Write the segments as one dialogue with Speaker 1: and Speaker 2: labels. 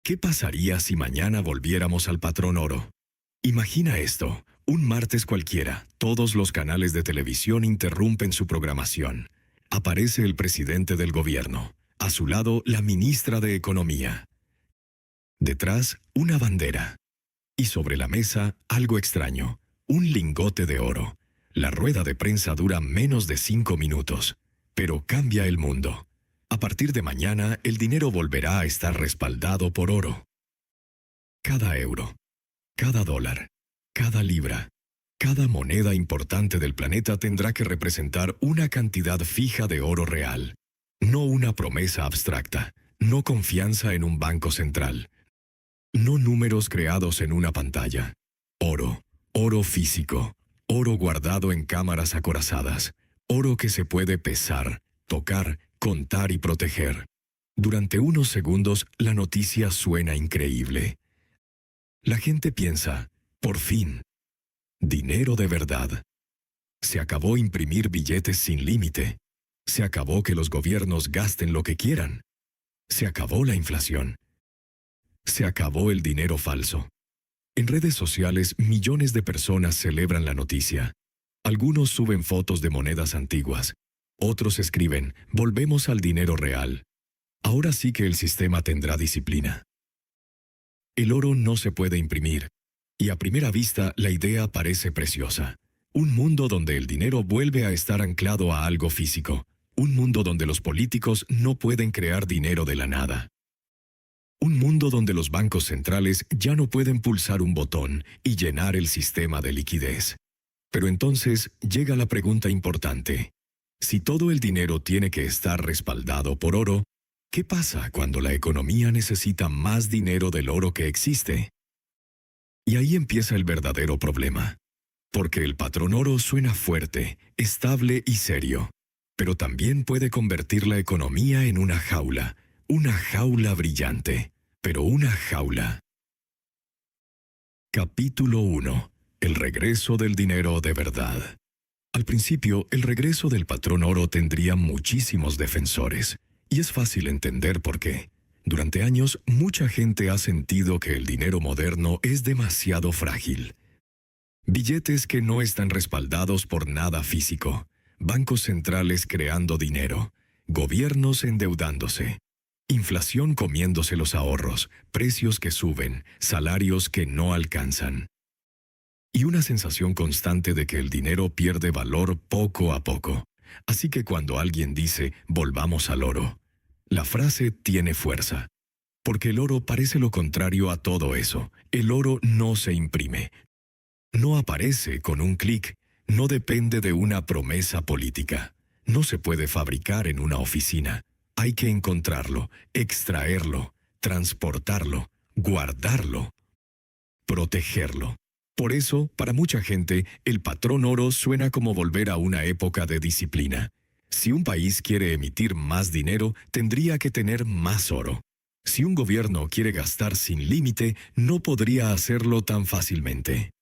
Speaker 1: ¿Qué pasaría si mañana volviéramos al patrón oro? Imagina esto, un martes cualquiera, todos los canales de televisión interrumpen su programación. Aparece el presidente del gobierno, a su lado la ministra de Economía. Detrás, una bandera. Y sobre la mesa, algo extraño, un lingote de oro. La rueda de prensa dura menos de 5 minutos, pero cambia el mundo. A partir de mañana, el dinero volverá a estar respaldado por oro. Cada euro, cada dólar, cada libra, cada moneda importante del planeta tendrá que representar una cantidad fija de oro real, no una promesa abstracta, no confianza en un banco central, no números creados en una pantalla. Oro, oro físico, oro guardado en cámaras acorazadas, oro que se puede pesar, tocar, contar y proteger. Durante unos segundos, la noticia suena increíble. La gente piensa, por fin, dinero de verdad. Se acabó imprimir billetes sin límite. Se acabó que los gobiernos gasten lo que quieran. Se acabó la inflación. Se acabó el dinero falso. En redes sociales, millones de personas celebran la noticia. Algunos suben fotos de monedas antiguas. Otros escriben, volvemos al dinero real. Ahora sí que el sistema tendrá disciplina. El oro no se puede imprimir. Y a primera vista, la idea parece preciosa. Un mundo donde el dinero vuelve a estar anclado a algo físico. Un mundo donde los políticos no pueden crear dinero de la nada. Un mundo donde los bancos centrales ya no pueden pulsar un botón y llenar el sistema de liquidez. Pero entonces llega la pregunta importante. Si todo el dinero tiene que estar respaldado por oro, ¿qué pasa cuando la economía necesita más dinero del oro que existe? Y ahí empieza el verdadero problema. Porque el patrón oro suena fuerte, estable y serio, pero también puede convertir la economía en una jaula brillante, pero una jaula. Capítulo 1. El regreso del dinero de verdad. Al principio, el regreso del patrón oro tendría muchísimos defensores, y es fácil entender por qué. Durante años, mucha gente ha sentido que el dinero moderno es demasiado frágil. Billetes que no están respaldados por nada físico, bancos centrales creando dinero, gobiernos endeudándose, inflación comiéndose los ahorros, precios que suben, salarios que no alcanzan. Y una sensación constante de que el dinero pierde valor poco a poco. Así que cuando alguien dice, volvamos al oro, la frase tiene fuerza. Porque el oro parece lo contrario a todo eso. El oro no se imprime. No aparece con un clic. No depende de una promesa política. No se puede fabricar en una oficina. Hay que encontrarlo, extraerlo, transportarlo, guardarlo, protegerlo. Por eso, para mucha gente, el patrón oro suena como volver a una época de disciplina. Si un país quiere emitir más dinero, tendría que tener más oro. Si un gobierno quiere gastar sin límite, no podría hacerlo tan fácilmente.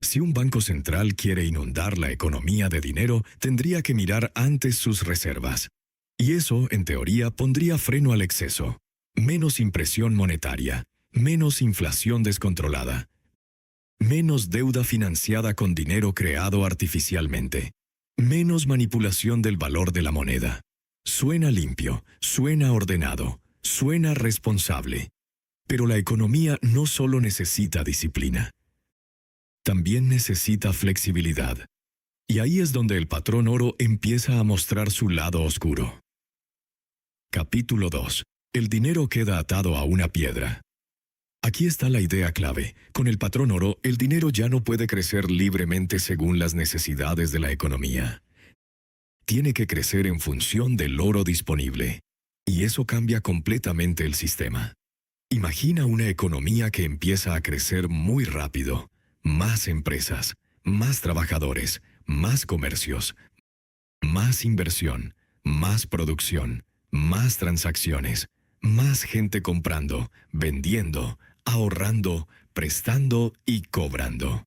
Speaker 1: Si un banco central quiere inundar la economía de dinero, tendría que mirar antes sus reservas. Y eso, en teoría, pondría freno al exceso. Menos impresión monetaria, menos inflación descontrolada. Menos deuda financiada con dinero creado artificialmente. Menos manipulación del valor de la moneda. Suena limpio, suena ordenado, suena responsable. Pero la economía no solo necesita disciplina. También necesita flexibilidad. Y ahí es donde el patrón oro empieza a mostrar su lado oscuro. Capítulo 2. El dinero queda atado a una piedra. Aquí está la idea clave. Con el patrón oro, el dinero ya no puede crecer libremente según las necesidades de la economía. Tiene que crecer en función del oro disponible. Y eso cambia completamente el sistema. Imagina una economía que empieza a crecer muy rápido. Más empresas, más trabajadores, más comercios, más inversión, más producción, más transacciones, más gente comprando, vendiendo, ahorrando, prestando y cobrando.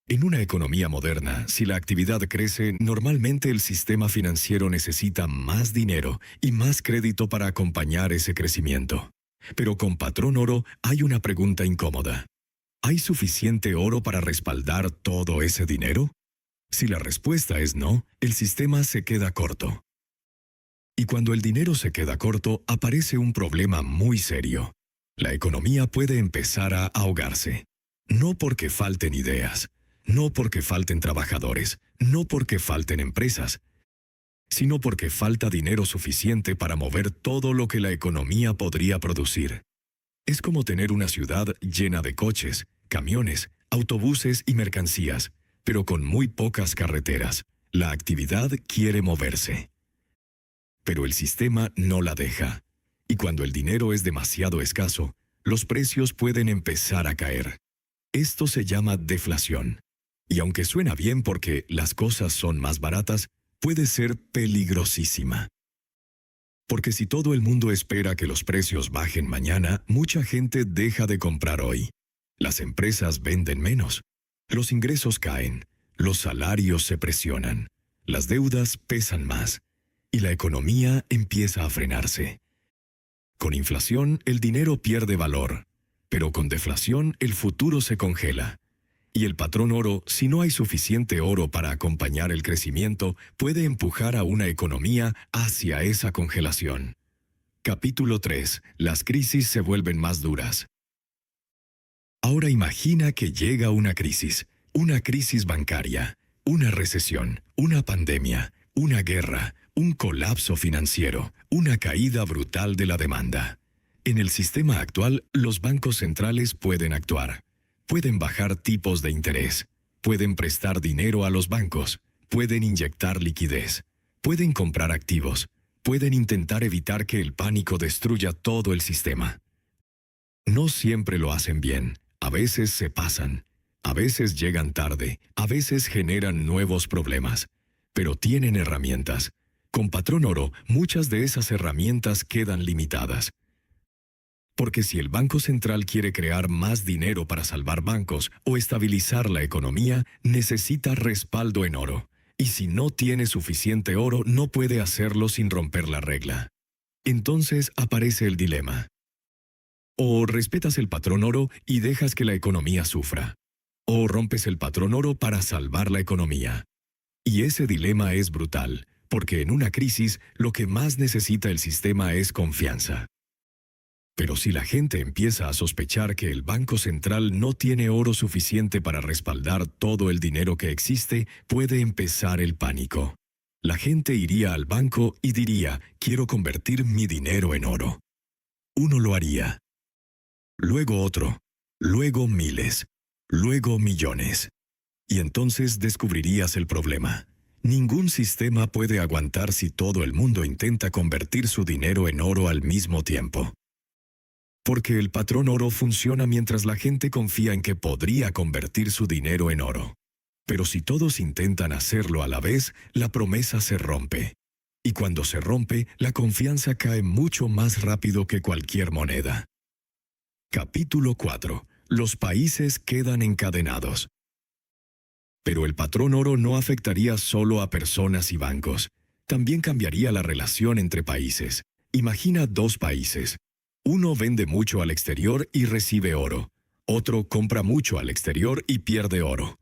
Speaker 1: En una economía moderna, si la actividad crece, normalmente el sistema financiero necesita más dinero y más crédito para acompañar ese crecimiento. Pero con patrón oro hay una pregunta incómoda. ¿Hay suficiente oro para respaldar todo ese dinero? Si la respuesta es no, el sistema se queda corto. Y cuando el dinero se queda corto, aparece un problema muy serio. La economía puede empezar a ahogarse. No porque falten ideas, no porque falten trabajadores, no porque falten empresas, sino porque falta dinero suficiente para mover todo lo que la economía podría producir. Es como tener una ciudad llena de coches, camiones, autobuses y mercancías, pero con muy pocas carreteras. La actividad quiere moverse. Pero el sistema no la deja. Y cuando el dinero es demasiado escaso, los precios pueden empezar a caer. Esto se llama deflación. Y aunque suena bien porque las cosas son más baratas, puede ser peligrosísima. Porque si todo el mundo espera que los precios bajen mañana, mucha gente deja de comprar hoy. Las empresas venden menos. Los ingresos caen. Los salarios se presionan. Las deudas pesan más. Y la economía empieza a frenarse. Con inflación, el dinero pierde valor. Pero con deflación, el futuro se congela. Y el patrón oro, si no hay suficiente oro para acompañar el crecimiento, puede empujar a una economía hacia esa congelación. Capítulo 3. Las crisis se vuelven más duras. Ahora imagina que llega una crisis bancaria, una recesión, una pandemia, una guerra, un colapso financiero, una caída brutal de la demanda. En el sistema actual, los bancos centrales pueden actuar. Pueden bajar tipos de interés, pueden prestar dinero a los bancos, pueden inyectar liquidez, pueden comprar activos, pueden intentar evitar que el pánico destruya todo el sistema. No siempre lo hacen bien, a veces se pasan, a veces llegan tarde, a veces generan nuevos problemas, pero tienen herramientas. Con patrón oro, muchas de esas herramientas quedan limitadas. Porque si el Banco Central quiere crear más dinero para salvar bancos o estabilizar la economía, necesita respaldo en oro. Y si no tiene suficiente oro, no puede hacerlo sin romper la regla. Entonces aparece el dilema. O respetas el patrón oro y dejas que la economía sufra. O rompes el patrón oro para salvar la economía. Y ese dilema es brutal, porque en una crisis lo que más necesita el sistema es confianza. Pero si la gente empieza a sospechar que el Banco Central no tiene oro suficiente para respaldar todo el dinero que existe, puede empezar el pánico. La gente iría al banco y diría, quiero convertir mi dinero en oro. Uno lo haría. Luego otro. Luego miles. Luego millones. Y entonces descubrirías el problema. Ningún sistema puede aguantar si todo el mundo intenta convertir su dinero en oro al mismo tiempo. Porque el patrón oro funciona mientras la gente confía en que podría convertir su dinero en oro. Pero si todos intentan hacerlo a la vez, la promesa se rompe. Y cuando se rompe, la confianza cae mucho más rápido que cualquier moneda. Capítulo 4. Los países quedan encadenados. Pero el patrón oro no afectaría solo a personas y bancos. También cambiaría la relación entre países. Imagina dos países. Uno vende mucho al exterior y recibe oro. Otro compra mucho al exterior y pierde oro.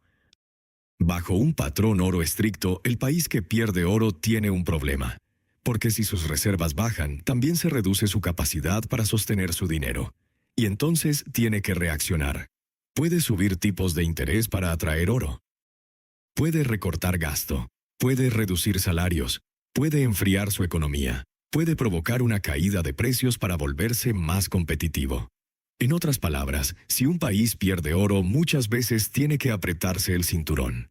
Speaker 1: Bajo un patrón oro estricto, el país que pierde oro tiene un problema. Porque si sus reservas bajan, también se reduce su capacidad para sostener su dinero. Y entonces tiene que reaccionar. Puede subir tipos de interés para atraer oro. Puede recortar gasto. Puede reducir salarios. Puede enfriar su economía. Puede provocar una caída de precios para volverse más competitivo. En otras palabras, si un país pierde oro, muchas veces tiene que apretarse el cinturón.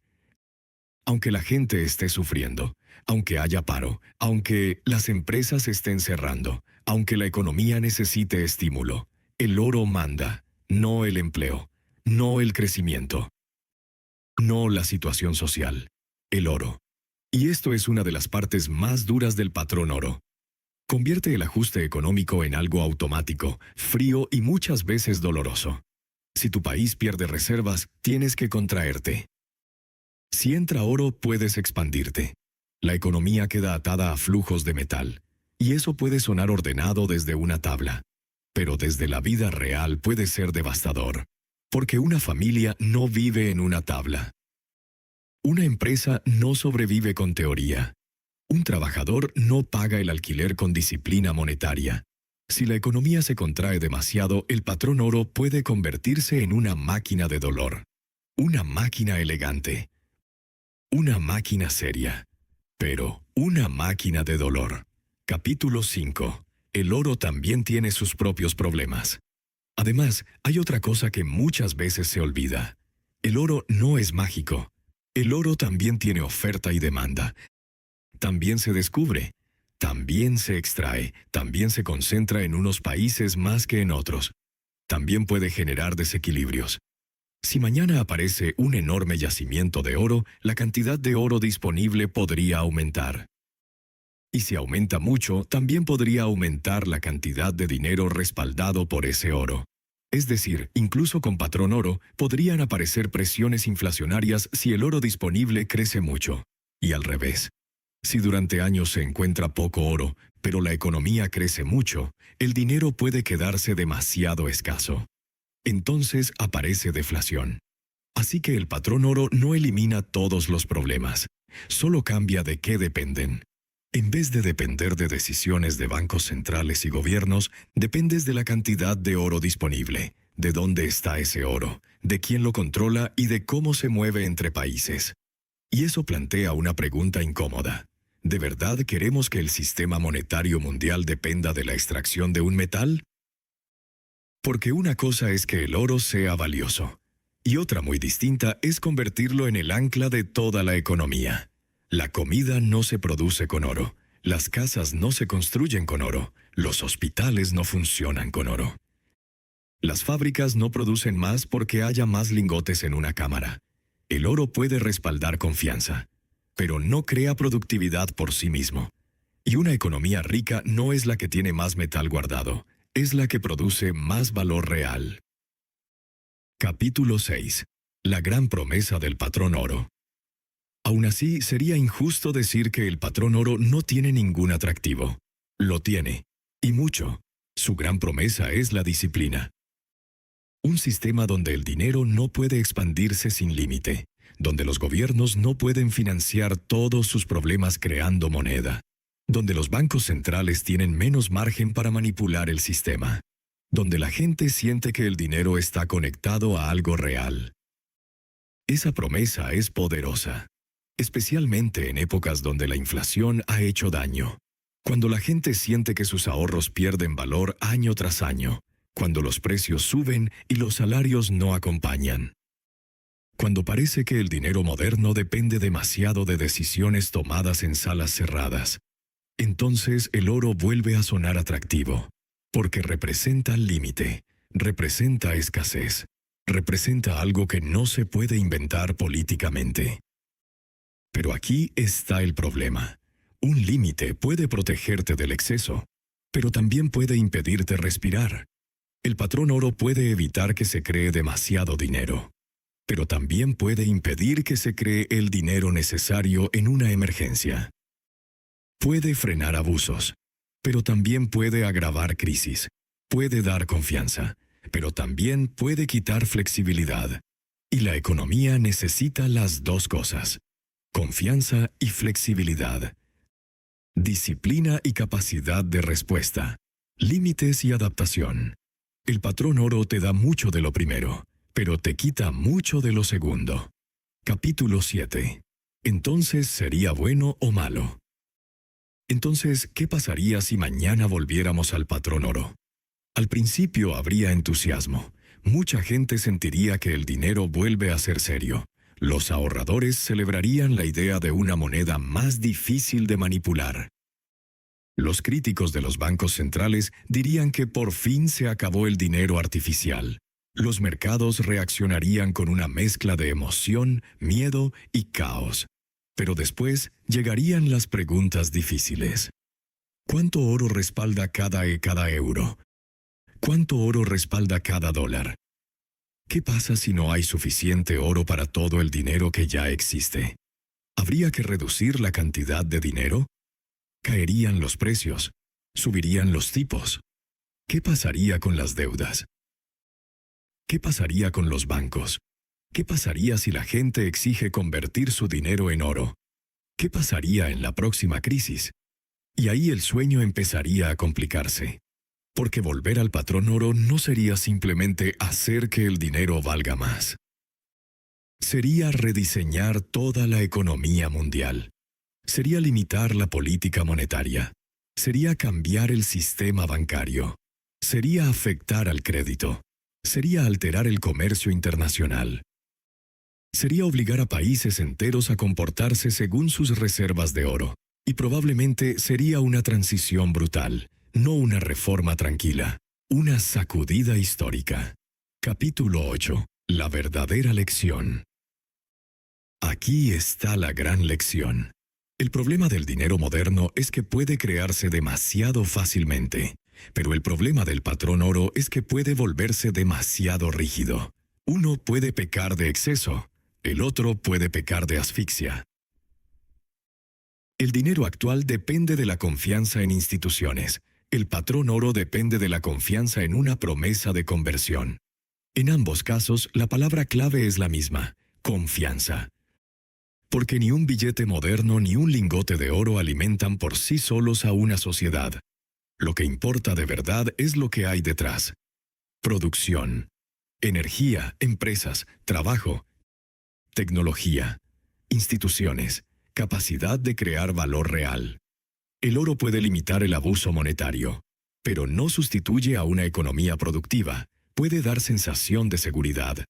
Speaker 1: Aunque la gente esté sufriendo, aunque haya paro, aunque las empresas estén cerrando, aunque la economía necesite estímulo, el oro manda, no el empleo, no el crecimiento, no la situación social, el oro. Y esto es una de las partes más duras del patrón oro. Convierte el ajuste económico en algo automático, frío y muchas veces doloroso. Si tu país pierde reservas, tienes que contraerte. Si entra oro, puedes expandirte. La economía queda atada a flujos de metal, y eso puede sonar ordenado desde una tabla. pero desde la vida real puede ser devastador, porque una familia no vive en una tabla. Una empresa no sobrevive con teoría. Un trabajador no paga el alquiler con disciplina monetaria. Si la economía se contrae demasiado, el patrón oro puede convertirse en una máquina de dolor. Una máquina elegante. Una máquina seria. Pero una máquina de dolor. Capítulo 5. El oro también tiene sus propios problemas. Además, hay otra cosa que muchas veces se olvida. El oro no es mágico. El oro también tiene oferta y demanda. También se descubre. También se extrae. También se concentra en unos países más que en otros. También puede generar desequilibrios. Si mañana aparece un enorme yacimiento de oro, la cantidad de oro disponible podría aumentar. Y si aumenta mucho, también podría aumentar la cantidad de dinero respaldado por ese oro. Es decir, incluso con patrón oro, podrían aparecer presiones inflacionarias si el oro disponible crece mucho. Y al revés. Si durante años se encuentra poco oro, pero la economía crece mucho, el dinero puede quedarse demasiado escaso. Entonces aparece deflación. Así que el patrón oro no elimina todos los problemas, solo cambia de qué dependen. En vez de depender de decisiones de bancos centrales y gobiernos, dependes de la cantidad de oro disponible, de dónde está ese oro, de quién lo controla y de cómo se mueve entre países. Y eso plantea una pregunta incómoda. ¿De verdad queremos que el sistema monetario mundial dependa de la extracción de un metal? Porque una cosa es que el oro sea valioso, y otra muy distinta es convertirlo en el ancla de toda la economía. La comida no se produce con oro, las casas no se construyen con oro, los hospitales no funcionan con oro. Las fábricas no producen más porque haya más lingotes en una cámara. El oro puede respaldar confianza, pero no crea productividad por sí mismo. Y una economía rica no es la que tiene más metal guardado, es la que produce más valor real. Capítulo 6. La gran promesa del patrón oro. Aún así, sería injusto decir que el patrón oro no tiene ningún atractivo. Lo tiene, y mucho. Su gran promesa es la disciplina. Un sistema donde el dinero no puede expandirse sin límite, donde los gobiernos no pueden financiar todos sus problemas creando moneda, donde los bancos centrales tienen menos margen para manipular el sistema, donde la gente siente que el dinero está conectado a algo real. Esa promesa es poderosa, especialmente en épocas donde la inflación ha hecho daño, cuando la gente siente que sus ahorros pierden valor año tras año, cuando los precios suben y los salarios no acompañan. Cuando parece que el dinero moderno depende demasiado de decisiones tomadas en salas cerradas, entonces el oro vuelve a sonar atractivo, porque representa límite, representa escasez, representa algo que no se puede inventar políticamente. Pero aquí está el problema. Un límite puede protegerte del exceso, pero también puede impedirte respirar. El patrón oro puede evitar que se cree demasiado dinero, pero también puede impedir que se cree el dinero necesario en una emergencia. Puede frenar abusos, pero también puede agravar crisis. Puede dar confianza, pero también puede quitar flexibilidad. Y la economía necesita las dos cosas: confianza y flexibilidad. Disciplina y capacidad de respuesta. Límites y adaptación. El patrón oro te da mucho de lo primero, pero te quita mucho de lo segundo. Capítulo 7. Entonces, ¿sería bueno o malo? Entonces, ¿qué pasaría si mañana volviéramos al patrón oro? Al principio habría entusiasmo. Mucha gente sentiría que el dinero vuelve a ser serio. Los ahorradores celebrarían la idea de una moneda más difícil de manipular. Los críticos de los bancos centrales dirían que por fin se acabó el dinero artificial. Los mercados reaccionarían con una mezcla de emoción, miedo y caos. Pero después llegarían las preguntas difíciles. ¿Cuánto oro respalda cada euro? ¿Cuánto oro respalda cada dólar? ¿Qué pasa si no hay suficiente oro para todo el dinero que ya existe? ¿Habría que reducir la cantidad de dinero? ¿Caerían los precios? ¿Subirían los tipos? ¿Qué pasaría con las deudas? ¿Qué pasaría con los bancos? ¿Qué pasaría si la gente exige convertir su dinero en oro? ¿Qué pasaría en la próxima crisis? Y ahí el sueño empezaría a complicarse. Porque volver al patrón oro no sería simplemente hacer que el dinero valga más. Sería rediseñar toda la economía mundial. Sería limitar la política monetaria. Sería cambiar el sistema bancario. Sería afectar al crédito. Sería alterar el comercio internacional. Sería obligar a países enteros a comportarse según sus reservas de oro. Y probablemente sería una transición brutal, no una reforma tranquila, una sacudida histórica. Capítulo 8. La verdadera lección. Aquí está la gran lección. El problema del dinero moderno es que puede crearse demasiado fácilmente, pero el problema del patrón oro es que puede volverse demasiado rígido. Uno puede pecar de exceso, el otro puede pecar de asfixia. El dinero actual depende de la confianza en instituciones. El patrón oro depende de la confianza en una promesa de conversión. En ambos casos, la palabra clave es la misma: confianza. Porque ni un billete moderno ni un lingote de oro alimentan por sí solos a una sociedad. Lo que importa de verdad es lo que hay detrás. Producción, energía, empresas, trabajo, tecnología, instituciones, capacidad de crear valor real. El oro puede limitar el abuso monetario, pero no sustituye a una economía productiva. Puede dar sensación de seguridad,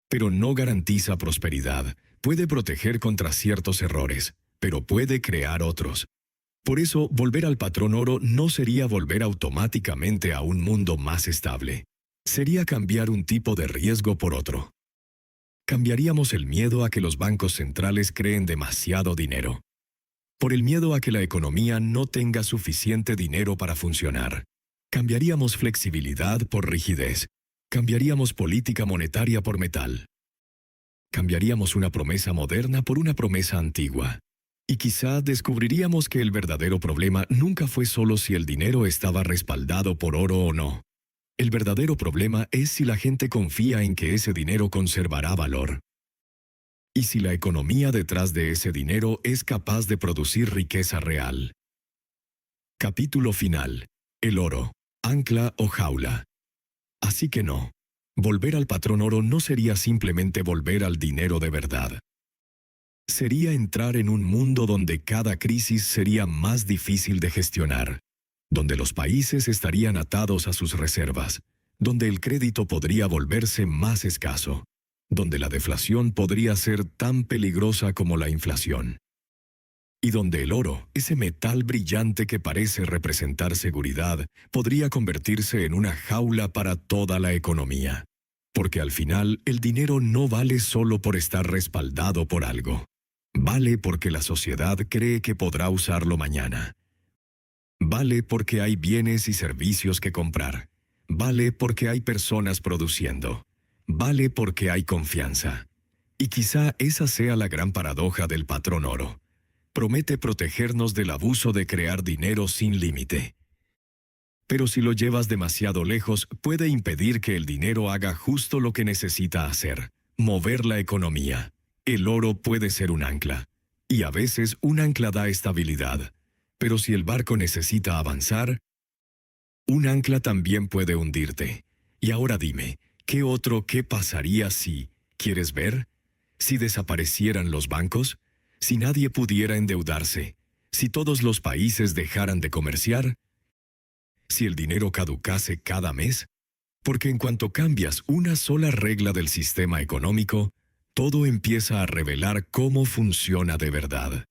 Speaker 1: pero no garantiza prosperidad. Puede proteger contra ciertos errores, pero puede crear otros. Por eso, volver al patrón oro no sería volver automáticamente a un mundo más estable. Sería cambiar un tipo de riesgo por otro. Cambiaríamos el miedo a que los bancos centrales creen demasiado dinero, por el miedo a que la economía no tenga suficiente dinero para funcionar. Cambiaríamos flexibilidad por rigidez. Cambiaríamos política monetaria por metal. Cambiaríamos una promesa moderna por una promesa antigua. Y quizá descubriríamos que el verdadero problema nunca fue solo si el dinero estaba respaldado por oro o no. El verdadero problema es si la gente confía en que ese dinero conservará valor. Y si la economía detrás de ese dinero es capaz de producir riqueza real. Capítulo final. El oro, ancla o jaula. Así que no. Volver al patrón oro no sería simplemente volver al dinero de verdad. Sería entrar en un mundo donde cada crisis sería más difícil de gestionar, donde los países estarían atados a sus reservas, donde el crédito podría volverse más escaso, donde la deflación podría ser tan peligrosa como la inflación. Y donde el oro, ese metal brillante que parece representar seguridad, podría convertirse en una jaula para toda la economía. Porque al final, el dinero no vale solo por estar respaldado por algo. Vale porque la sociedad cree que podrá usarlo mañana. Vale porque hay bienes y servicios que comprar. Vale porque hay personas produciendo. Vale porque hay confianza. Y quizá esa sea la gran paradoja del patrón oro. Promete protegernos del abuso de crear dinero sin límite. Pero si lo llevas demasiado lejos, puede impedir que el dinero haga justo lo que necesita hacer: mover la economía. El oro puede ser un ancla. Y a veces un ancla da estabilidad. Pero si el barco necesita avanzar, un ancla también puede hundirte. Y ahora dime, ¿qué pasaría si, quieres ver? Si desaparecieran los bancos, si nadie pudiera endeudarse, si todos los países dejaran de comerciar, si el dinero caducase cada mes. Porque en cuanto cambias una sola regla del sistema económico, todo empieza a revelar cómo funciona de verdad.